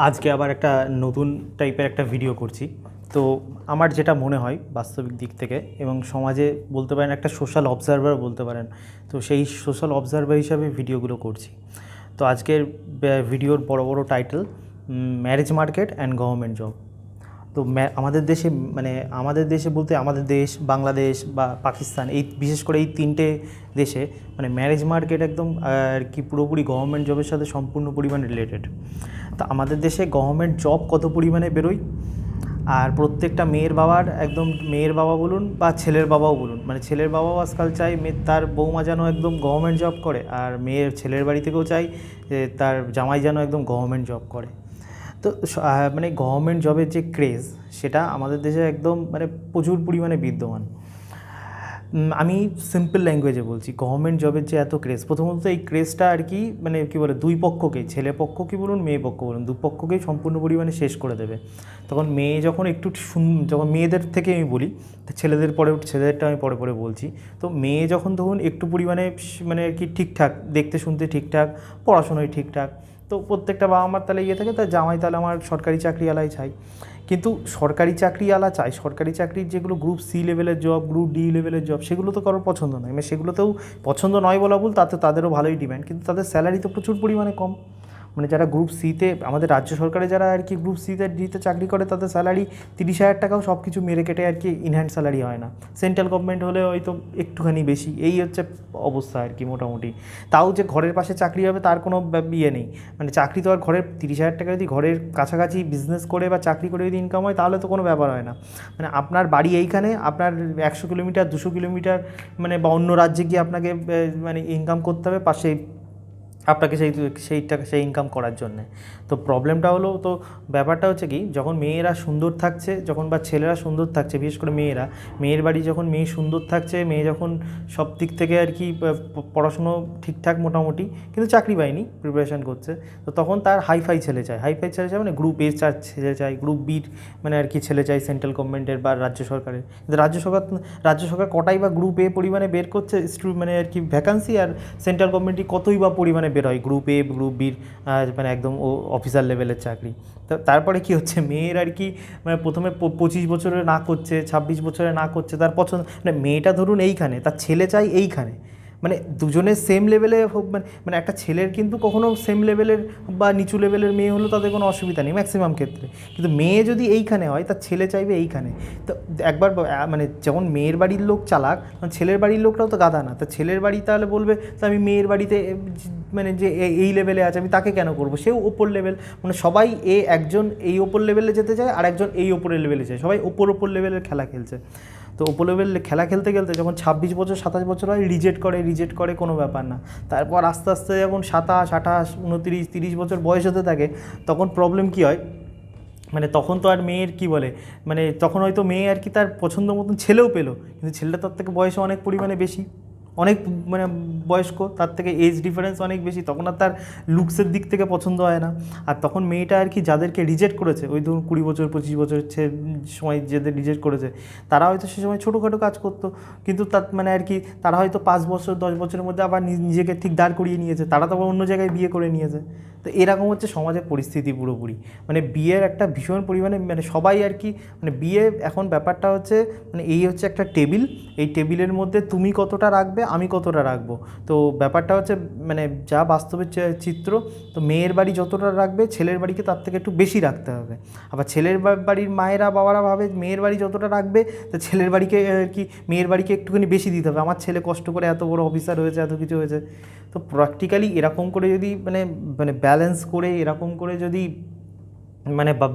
আজকে আবার একটা নতুন টাইপের একটা ভিডিও করছি। তো আমার যেটা মনে হয় বাস্তবিক দিক থেকে এবং সমাজে বলতে পারেন একটা সোশ্যাল অবজারভার বলতে পারেন, তো সেই সোশ্যাল অবজারভার হিসাবে ভিডিওগুলো করছি। তো আজকের ভিডিওর বড় বড় title marriage market and government job. তো আমাদের দেশে আমাদের দেশে বলতে আমাদের দেশ বাংলাদেশ বা পাকিস্তান, এই বিশেষ করে এই তিনটে দেশে ম্যারেজ মার্কেট একদম আর কি পুরোপুরি গভর্নমেন্ট জবের সাথে সম্পূর্ণ পরিমাণে রিলেটেড। তো আমাদের দেশে গভর্নমেন্ট জব কত পরিমাণে বেরোয়, আর প্রত্যেকটা মেয়ের বাবার, একদম মেয়ের বাবা বলুন বা ছেলের বাবাও বলুন, ছেলের বাবাও আজকাল চাই তার বৌমা যেন একদম গভর্নমেন্ট জব করে, আর মেয়ের ছেলের বাড়ি থেকেও চাই যে তার জামাই যেন একদম গভর্নমেন্ট জব করে। তো গভর্নমেন্ট জবের যে ক্রেজ, সেটা আমাদের দেশে একদম প্রচুর পরিমাণে বিদ্যমান। আমি সিম্পল ল্যাঙ্গুয়েজে বলছি, গভর্নমেন্ট জবের যে এত ক্রেজ, প্রথমত এই ক্রেজটা আর কি কী বলে, দুই পক্ষকেই, ছেলে পক্ষ কী বলুন মেয়ে পক্ষ বলুন, দুপক্ষকেই সম্পূর্ণ পরিমাণে শেষ করে দেবে। তখন মেয়ে যখন একটু যখন মেয়েদের থেকে আমি বলি, ছেলেদের পরে, ছেলেদেরটা আমি পরে পরে বলছি। তো মেয়ে যখন ধরুন একটু পরিমাণে আর কি ঠিকঠাক, দেখতে শুনতে ঠিকঠাক, পড়াশোনায় ঠিকঠাক, তো প্রত্যেকটা বাবা মার তাহলে থাকে, তার জামাই তাহলে আমার সরকারি চাকরিওয়ালাই চাই। কিন্তু সরকারি চাকরিওয়ালা চাই, সরকারি চাকরির যেগুলো গ্রুপ সি লেভেলের জব, গ্রুপ ডি লেভেলের জব, সেগুলো তো কারোর পছন্দ নয়। সেগুলোতেও পছন্দ নয় বলা ভুল, তাদেরও ভালোই ডিম্যান্ড, কিন্তু তাদের স্যালারি তো প্রচুর পরিমাণে কম। যারা গ্রুপ সিতে, আমাদের রাজ্য সরকারে যারা আর কি গ্রুপ সিতে ডিতে চাকরি করে, তাদের স্যালারি 30,000 টাকাও সব কিছু মেরে কেটে আর কি ইনহ্যান্ড স্যালারি হয় না। সেন্ট্রাল গভর্নমেন্ট হলে হয়তো একটুখানি বেশি, এই হচ্ছে অবস্থা আর কি মোটামুটি। তাও যে ঘরের পাশে চাকরি হবে তার কোনো ইয়ে নেই, চাকরি তো আর ঘরের 30,000 টাকা যদি ঘরের কাছাকাছি বিজনেস করে বা চাকরি করে যদি ইনকাম হয়, তাহলে তো কোনো ব্যাপার হয় না। আপনার বাড়ি এইখানে, আপনার 100 কিলোমিটার 200 কিলোমিটার বা অন্য রাজ্যে গিয়ে আপনাকে ইনকাম করতে হবে পাশে আপনাকে সেই ইনকাম করার জন্যে। তো প্রবলেমটা হলো, তো ব্যাপারটা হচ্ছে কি, যখন মেয়েরা সুন্দর থাকছে, যখন বা ছেলেরা সুন্দর থাকছে, বিশেষ করে মেয়েরা, মেয়ের বাড়ি যখন মেয়ে সুন্দর থাকছে, মেয়ে যখন সব দিক থেকে আর কি পড়াশুনো ঠিকঠাক মোটামুটি, কিন্তু চাকরি পায়নি, প্রিপারেশান করছে, তো তখন তার হাইফাই ছেলে চায়, গ্রুপ এ ছেলে চায়, গ্রুপ বির আর কি ছেলে চায় সেন্ট্রাল গভর্নমেন্টের বা রাজ্য সরকারের। কিন্তু রাজ্য সরকার কটাই বা গ্রুপ এ পরিমাণে বের করছে আর কি ভ্যাকান্সি, আর সেন্ট্রাল গভর্নমেন্টই কতই বা পরিমাণে বের হয় গ্রুপ এ গ্রুপ বির একদম অফিসার লেভেলের চাকরি। তারপরে কি হচ্ছে, মেয়ের আর কি প্রথমে 25 বছরে না করছে, 26 বছরে না করছে, তার পছন্দ মেয়েটা ধরুন এইখানে, তার ছেলে চাই এইখানে, দুজনের সেম লেভেলে হোক, একটা ছেলের কিন্তু কখনো সেম লেভেলের বা নিচু লেভেলের মেয়ে হলেও তাদের কোনো অসুবিধা নেই ম্যাক্সিমাম ক্ষেত্রে, কিন্তু মেয়ে যদি এইখানে হয়, তার ছেলে চাইবে এইখানে। তো একবার যেমন মেয়ের বাড়ির লোক চালাক, ছেলের বাড়ির লোকটাও তো গাধা না, তা ছেলের বাড়ি তাহলে বলবে তো আমি মেয়ের বাড়িতে যে এই লেভেলে আছে, আমি তাকে কেন করবো, সেও ওপর লেভেল, সবাই একজন এই ওপর লেভেলে যেতে চায়, আর একজন এই ওপরের লেভেলে চায়, সবাই ওপর লেভেলের খেলা খেলছে। তো ওপর লেভেল খেলা খেলতে খেলতে যখন 26 বছর 27 বছর হয়, রিজেক্ট করে কোনো ব্যাপার না। তারপর আস্তে আস্তে যখন 27, 28, 29, 30 বছর বয়স হতে থাকে, তখন প্রবলেম কী হয়, তখন তো আর মেয়ের কি বলে, তখন হয়তো মেয়ে আর কি তার পছন্দ মতন ছেলেও পেলো, কিন্তু ছেলেটা তার থেকে বয়সে অনেক পরিমাণে বেশি, অনেক বয়স্ক, তার থেকে এজ ডিফারেন্স অনেক বেশি, তখন আর তার লুকসের দিক থেকে পছন্দ হয় না। আর তখন মেয়েটা আর কি যাদেরকে রিজেক্ট করেছে, ওই ধরুন 20 বছর 25 বছর সময় যাদের রিজেক্ট করেছে, তারা হয়তো সে সময় ছোটোখাটো কাজ করতো, কিন্তু তার আর কি তারা হয়তো 5 বছর 10 বছরের মধ্যে আবার নিজেকে ঠিক দাঁড় করিয়ে নিয়েছে, তারা তো আবার অন্য জায়গায় বিয়ে করে নিয়েছে। তো এরকম হচ্ছে সমাজের পরিস্থিতি পুরোপুরি, বিয়ের একটা ভীষণ পরিমাণে সবাই আর কি বিয়ে এখন ব্যাপারটা হচ্ছে এই হচ্ছে একটা টেবিল, এই টেবিলের মধ্যে তুমি কতটা রাখবে, আমি কতটা রাখবো। তো ব্যাপারটা হচ্ছে যা বাস্তবের চিত্র, তো মেয়ের বাড়ি যতটা রাখবে, ছেলের বাড়িকে তার থেকে একটু বেশি রাখতে হবে। আবার ছেলের বাড়ির মায়েরা বাবারা ভাবে মেয়ের বাড়ি যতটা রাখবে, তো ছেলের বাড়িকে আর কি মেয়ের বাড়িকে একটুখানি বেশি দিতে হবে, আমার ছেলে কষ্ট করে এত বড় অফিসার হয়েছে, এত কিছু হয়েছে। তো প্র্যাকটিক্যালি এরকম করে যদি ব্যালেন্স করে, এরকম করে যদি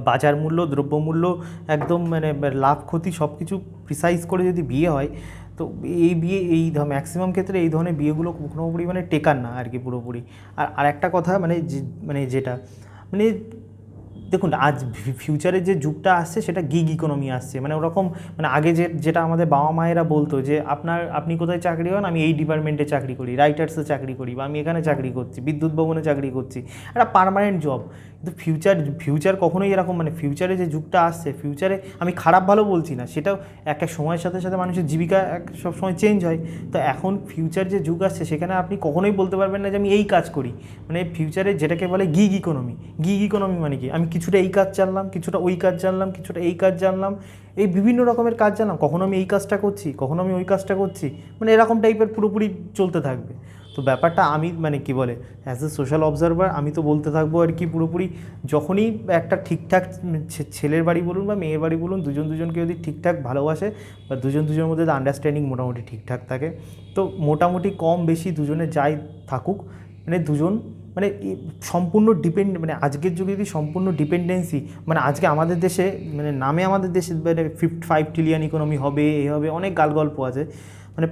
বাজার মূল্য, দ্রব্যমূল্য একদম লাভ ক্ষতি সব কিছু প্রিসাইজ করে যদি বিয়ে হয়, তো এই বিয়ে ম্যাক্সিমাম ক্ষেত্রে এই ধরনের বিয়েগুলো কোনো পরিমাণে টেকার না আর কি পুরোপুরি। আর একটা কথা যেটা দেখুন, আজ ফিউচারে যে যুগটা আসছে, সেটা গিগ ইকোনমি আসছে, ওরকম আগে যেটা আমাদের বাবা মায়েরা বলতো যে আপনি কোথায় চাকরি হন, আমি এই ডিপার্টমেন্টে চাকরি করি, রাইটার্সে চাকরি করি, বা আমি এখানে চাকরি করছি, বিদ্যুৎ ভবনে চাকরি করছি, একটা পার্মানেন্ট জব। কিন্তু ফিউচার কখনোই এরকম, মানে ফিউচারে যে যুগটা আসছে, ফিউচারে আমি খারাপ ভালো বলছি না, সেটাও একটা সময়ের সাথে সাথে মানুষের জীবিকা সব সময় চেঞ্জ হয়। তো এখন ফিউচার যে যুগ আসছে সেখানে আপনি কখনোই বলতে পারবেন না যে আমি এই কাজ করি, মানে ফিউচারে যেটাকে বলে গিগ ইকোনমি মানে কি, আমি কিছুটা এই কাজ জানলাম, কিছুটা ওই কাজ জানলাম, কিছুটা এই কাজ জানলাম, এই বিভিন্ন রকমের কাজ জানলাম, কখনো আমি এই কাজটা করছি, কখনো আমি ওই কাজটা করছি, মানে এরকম টাইপের পুরোপুরি চলতে থাকবে। তো ব্যাপারটা আমি মানে কি বলে অ্যাজ এ সোশ্যাল অবজারভার আমি তো বলতে থাকবো আর কি, পুরোপুরি যখনই একটা ঠিকঠাক ছেলের বাড়ি বলুন বা মেয়ের বাড়ি বলুন, দুজনকে যদি ঠিকঠাক ভালোবাসে বা দুজনের মধ্যে আন্ডারস্ট্যান্ডিং মোটামুটি ঠিকঠাক থাকে, তো মোটামুটি কম বেশি দুজনে যাই থাকুক, মানে দুজন মানে সম্পূর্ণ মানে আজকের যুগে যদি সম্পূর্ণ ডিপেন্ডেন্সি, মানে আজকে আমাদের দেশে মানে নামে আমাদের দেশে মানে 5 ট্রিলিয়ন ইকোনমি হবে, এ হবে, অনেক গল্প আছে, মানে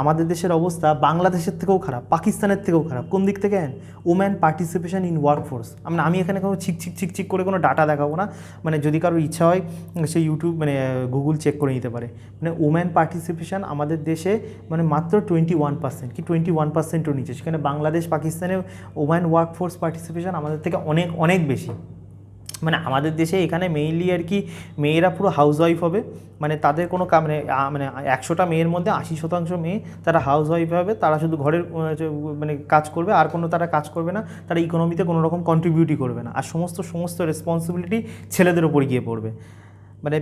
আমাদের দেশের অবস্থা বাংলাদেশের থেকেও খারাপ, পাকিস্তানের থেকেও খারাপ। কোন দিক থেকে? Woman participation in workforce. আমি এখানে কোনো ছিক করে কোনো ডাটা দেখাবো না, মানে যদি কারোর ইচ্ছা হয় সে ইউটিউব মানে গুগল চেক করে নিতে পারে। মানে ওম্যান পার্টিসিপেশন আমাদের দেশে মানে মাত্র 21%, কি 21%ও নিচে। সেখানে বাংলাদেশ পাকিস্তানে ওম্যান ওয়ার্কফোর্স পার্টিসিপেশন আমাদের থেকে অনেক অনেক বেশি। মানে আমাদের দেশে এখানে মেইনলি আর কি মেয়েরা পুরো হাউসওয়াইফ হবে, মানে তাদের কোনো মানে 100টা মেয়ের মধ্যে 80% মেয়ে তারা হাউসওয়াইফ হবে, তারা শুধু ঘরের মানে কাজ করবে, আর কোনো তারা কাজ করবে না, তারা ইকোনমিতে কোনো রকম কন্ট্রিবিউটই করবে না, আর সমস্ত রেসপন্সিবিলিটি ছেলেদের ওপর গিয়ে পড়বে। মানে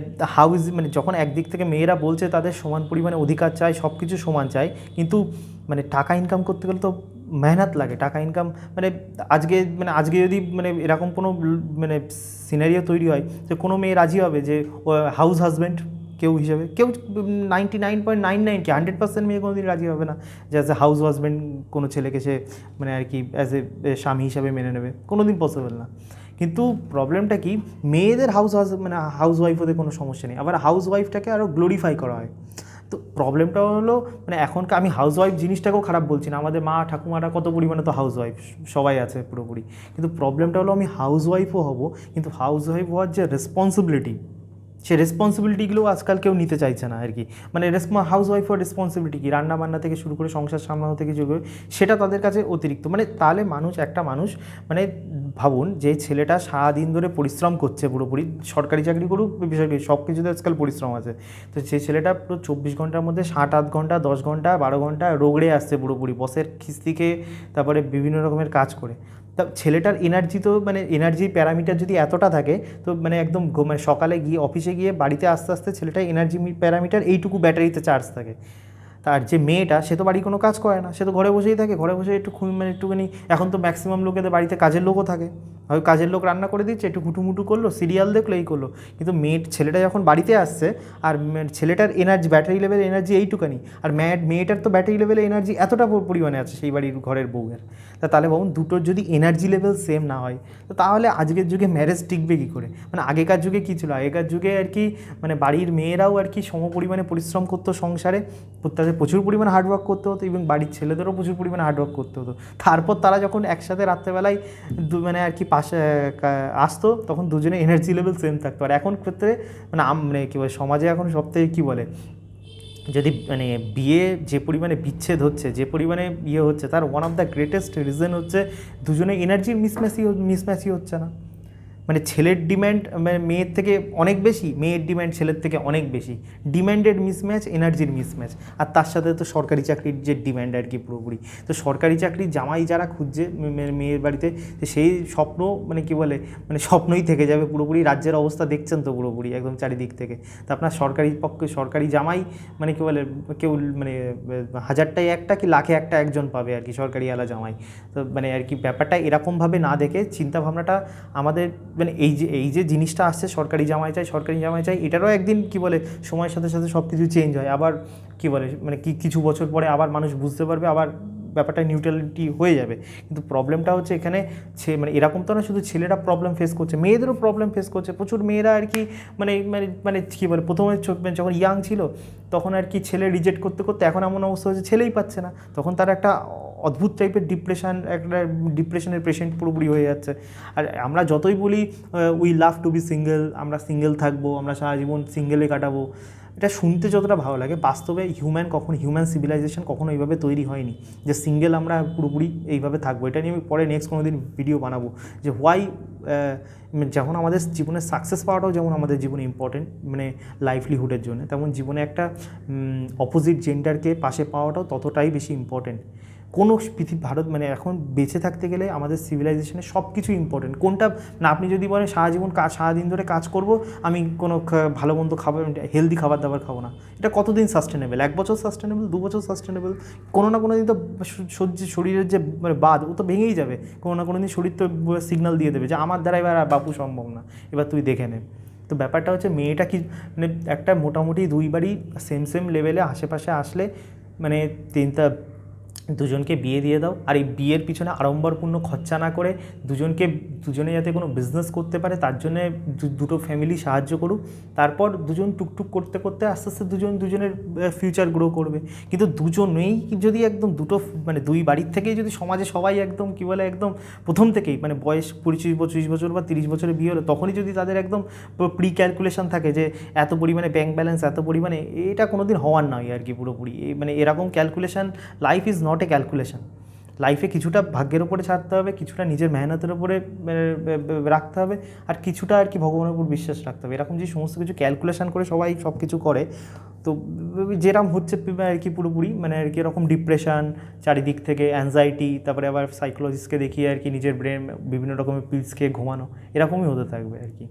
মানে যখন একদিক থেকে মেয়েরা বলছে তাদের সমান পরিমাণে অধিকার চাই, সব কিছু সমান চাই, কিন্তু মানে টাকা ইনকাম করতে গেলে তো মেহনত লাগে, টাকা ইনকাম মানে আজকে যদি মানে এরকম কোনো মানে সিনারিও তৈরি হয় যে কোনো মেয়ে রাজি হবে যে হাউস হাজব্যান্ড কেউ হিসাবে, কেউ 99.99 কি 100% মেয়ে কোনো দিন রাজি হবে না যে অ্যাজ এ হাউস হাজব্যান্ড কোনো ছেলেকে সে মানে আর কি অ্যাজ এ স্বামী হিসাবে মেনে নেবে, কোনো দিন পসিবল না। কিন্তু প্রবলেমটা কি, মেয়েদের মানে হাউস ওয়াইফ হতে কোনো সমস্যা নেই, আবার হাউস ওয়াইফটাকে আরও গ্লোরিফাই করা হয়। তো প্রবলেমটা হলো মানে এখনকার আমি হাউস ওয়াইফ জিনিসটাকেও খারাপ বলছি না, আমাদের মা ঠাকুমারা কত পরিমাণে তো হাউস ওয়াইফ সবাই আছে পুরোপুরি, কিন্তু প্রবলেমটা হলো আমি হাউস ওয়াইফও হব, কিন্তু হাউস ওয়াইফ হওয়ার যে রেসপন্সিবিলিটি, সেই রেসপন্সিবিলিটিগুলোও আজকাল কেউ নিতে চাইছে না আর কি। মানে হাউস ওয়াইফের রেসপন্সিবিলিটি কি, রান্না বান্না থেকে শুরু করে সংসার সামলানো থেকে শুরু করে, সেটা তাদের কাছে অতিরিক্ত। মানে তাহলে একটা মানুষ মানে ভাবুন যে ছেলেটা সারাদিন ধরে পরিশ্রম করছে, পুরোপুরি সরকারি চাকরি করুক বেসরকারি, সব কিছুতে আজকাল পরিশ্রম আছে, তো সেই ছেলেটা পুরো 24 ঘন্টার মধ্যে 7-8 ঘন্টা 10 ঘন্টা 12 ঘন্টা রোগড়ে আসছে পুরোপুরি, বসের খিস্তি খেয়ে, তারপরে বিভিন্ন রকমের কাজ করে। তা ছেলেটার এনার্জি তো মানে এনার্জির প্যারামিটার যদি এতটা থাকে, তো মানে একদম মানে সকালে গিয়ে অফিসে গিয়ে বাড়িতে আস্তে আস্তে ছেলেটার এনার্জি প্যারামিটার এইটুকু ব্যাটারিতে চার্জ থাকে। তার যে মেয়েটা, সে তো বাড়ি কোনো কাজ করে না, সে তো ঘরে বসেই থাকে, ঘরে বসে মানে একটুখানি, এখন তো ম্যাক্সিমাম লোকেদের বাড়িতে কাজের লোকও থাকে, হয় কাজের লোক রান্না করে দিচ্ছে, একটু হুটুমুটু করলো, সিরিয়াল দেখলো, এই করলো, কিন্তু ছেলেটা যখন বাড়িতে আসছে আর ছেলেটার এনার্জি ব্যাটারি লেভেল এনার্জি এইটুকানি, আর মেয়েটার তো ব্যাটারি লেভেলে এনার্জি এতটা পরিমাণে আছে সেই বাড়ির ঘরের বউয়ের, তাহলে ভাবুন দুটোর যদি এনার্জি লেভেল সেম না হয়, তো তাহলে আজকের যুগে ম্যারেজ টিকবে কী করে? মানে আগেকার যুগে কী ছিল, আগেকার যুগে আর কি মানে বাড়ির মেয়েরাও আর কি সম পরিমাণে পরিশ্রম করতো সংসারে, তাদের প্রচুর পরিমাণে হার্ডওয়ার্ক করতে হতো, এবং বাড়ির ছেলেদেরও প্রচুর পরিমাণে হার্ডওয়ার্ক করতে হতো। তারপর তারা যখন একসাথে রাত্রেবেলায় মানে আর কি পাশে আসতো, তখন দুজনে এনার্জি লেভেল সেম থাকতো। আর এখন ক্ষেত্রে মানে কী বলে সমাজে এখন সবথেকে কী বলে, যদি মানে বিয়ে যে পরিমাণে বিচ্ছেদ হচ্ছে, যে পরিমাণে হচ্ছে, তার one of the greatest reason হচ্ছে দুজনে এনার্জির মিসম্যাচই হচ্ছে না। মানে ছেলের ডিম্যান্ড মানে মেয়ের থেকে অনেক বেশি, মেয়ের ডিম্যান্ড ছেলের থেকে অনেক বেশি, ডিম্যান্ডের মিসম্যাচ, এনার্জির মিসম্যাচ। আর তার সাথে তো সরকারি চাকরির যে ডিম্যান্ড আর কি পুরোপুরি, তো সরকারি চাকরি জামাই যারা খুঁজছে মেয়ের বাড়িতে, সেই স্বপ্ন মানে কি বলে মানে স্বপ্নই থেকে যাবে পুরোপুরি। রাজ্যের অবস্থা দেখছেন তো পুরোপুরি একদম চারিদিক থেকে। তো আপনার সরকারি জামাই মানে কি বলে কেউ মানে 1000টায় একটা কি লাখে একটা একজন পাবে আর কি সরকারি আলা জামাই। তো মানে আর কি ব্যাপারটা এরকমভাবে না দেখে চিন্তাভাবনাটা আমাদের মানে এই যে জিনিসটা আসছে সরকারি জামাই চাই, এটারও একদিন কি বলে সময়ের সাথে সাথে সব কিছু চেঞ্জ হয়, আবার কি বলে মানে কিছু বছর পরে আবার মানুষ বুঝতে পারবে, আবার ব্যাপারটা নিউট্রালিটি হয়ে যাবে। কিন্তু প্রবলেমটা হচ্ছে এখানে মানে এরকম তো না শুধু ছেলেরা প্রবলেম ফেস করছে, মেয়েদেরও প্রবলেম ফেস করছে। প্রচুর মেয়েরা আর কি মানে মানে মানে কী বলে প্রথমে যখন ইয়াং ছিল তখন আর কি ছেলে রিজেক্ট করতে করতে এখন এমন অবস্থা হচ্ছে ছেলেই পাচ্ছে না, তখন তার একটা অদ্ভুত টাইপের ডিপ্রেশনের পেশেন্ট পুরোপুরি হয়ে যাচ্ছে। আর আমরা যতই বলি we love to be single, আমরা সিঙ্গেল থাকবো, আমরা সারা জীবন সিঙ্গেলে কাটাবো, এটা শুনতে যতটা ভালো লাগে, বাস্তবে হিউম্যান সিভিলাইজেশন কখনো এইভাবে তৈরি হয়নি যে সিঙ্গেল আমরা পুরোপুরি এইভাবে থাকবো। এটা নিয়ে আমি পরে নেক্সট কোনো দিন ভিডিও বানাবো যে হোয়াই যখন আমাদের জীবনে সাকসেস পাওয়াটাও যেমন আমাদের জীবনে ইম্পর্টেন্ট, মানে লাইভলিহুডের জন্য, তেমন জীবনে একটা অপোজিট জেন্ডারকে পাশে পাওয়াটাও ততটাই বেশি ইম্পর্টেন্ট। কোনো ভারত মানে এখন বেঁচে থাকতে গেলে আমাদের সিভিলাইজেশনে সব কিছু ইম্পর্টেন্ট। কোনটা না, আপনি যদি বলেন সারাদিন ধরে কাজ করব, আমি কোনো ভালো মন্দ খাবার, হেলদি খাবার দাবার খাবো না, এটা কতদিন সাস্টেনেবল? 1 বছর সাস্টেনেবল, 2 বছর সাস্টেনেবল, কোনো না কোনো দিন তো শরীরের যে মানে বাঁধ ও তো ভেঙেই যাবে। কোনো না কোনো দিন শরীর তো সিগন্যাল দিয়ে দেবে যে আমার দ্বারা এবার বাপু সম্ভব না, এবার তুই দেখে নে। তো ব্যাপারটা হচ্ছে মেয়েটা কি মানে একটা মোটামুটি দুইবারই সেম লেভেলে আশেপাশে আসলে মানে দুজনকে বিয়ে দিয়ে দাও, আর এই বিয়ের পিছনে আড়ম্বরপূর্ণ খরচা না করে দুজনে যাতে কোনো বিজনেস করতে পারে তার জন্যে দুটো ফ্যামিলি সাহায্য করুক, তারপর দুজন টুকটুক করতে করতে আস্তে আস্তে দুজনের ফিউচার গ্রো করবে। কিন্তু দুজনেই যদি একদম মানে দুই বাড়ির থেকেই যদি সমাজে সবাই একদম কী বলে একদম প্রথম থেকেই মানে বয়স 25 বছর বা 30 বছরে বিয়ে হলো তখনই যদি তাদের একদম প্রি ক্যালকুলেশন থাকে যে এত পরিমাণে ব্যাঙ্ক ব্যালেন্স, এত পরিমাণে, এটা কোনো দিন হওয়ার নয় আর কি পুরোপুরি। মানে এরকম calculation, life is not a calculation. লাইফে কিছুটা ভাগ্যের ওপরে ছাড়তে হবে, কিছুটা নিজের মেহনতের ওপরে রাখতে হবে, আর কিছুটা আর কি ভগবানের উপর বিশ্বাস রাখতে হবে। এরকম যে সমস্ত কিছু ক্যালকুলেশন করে সবাই সব কিছু করে, তো যেরকম হচ্ছে আর কি পুরোপুরি মানে আর কি এরকম ডিপ্রেশন চারিদিক থেকে, অ্যাংজাইটি, তারপরে আবার সাইকোলজিস্টকে দেখিয়ে আর কি নিজের ব্রেন বিভিন্ন রকমের পিলস খেয়ে ঘুমানো, এরকমই হতে থাকবে আর কি।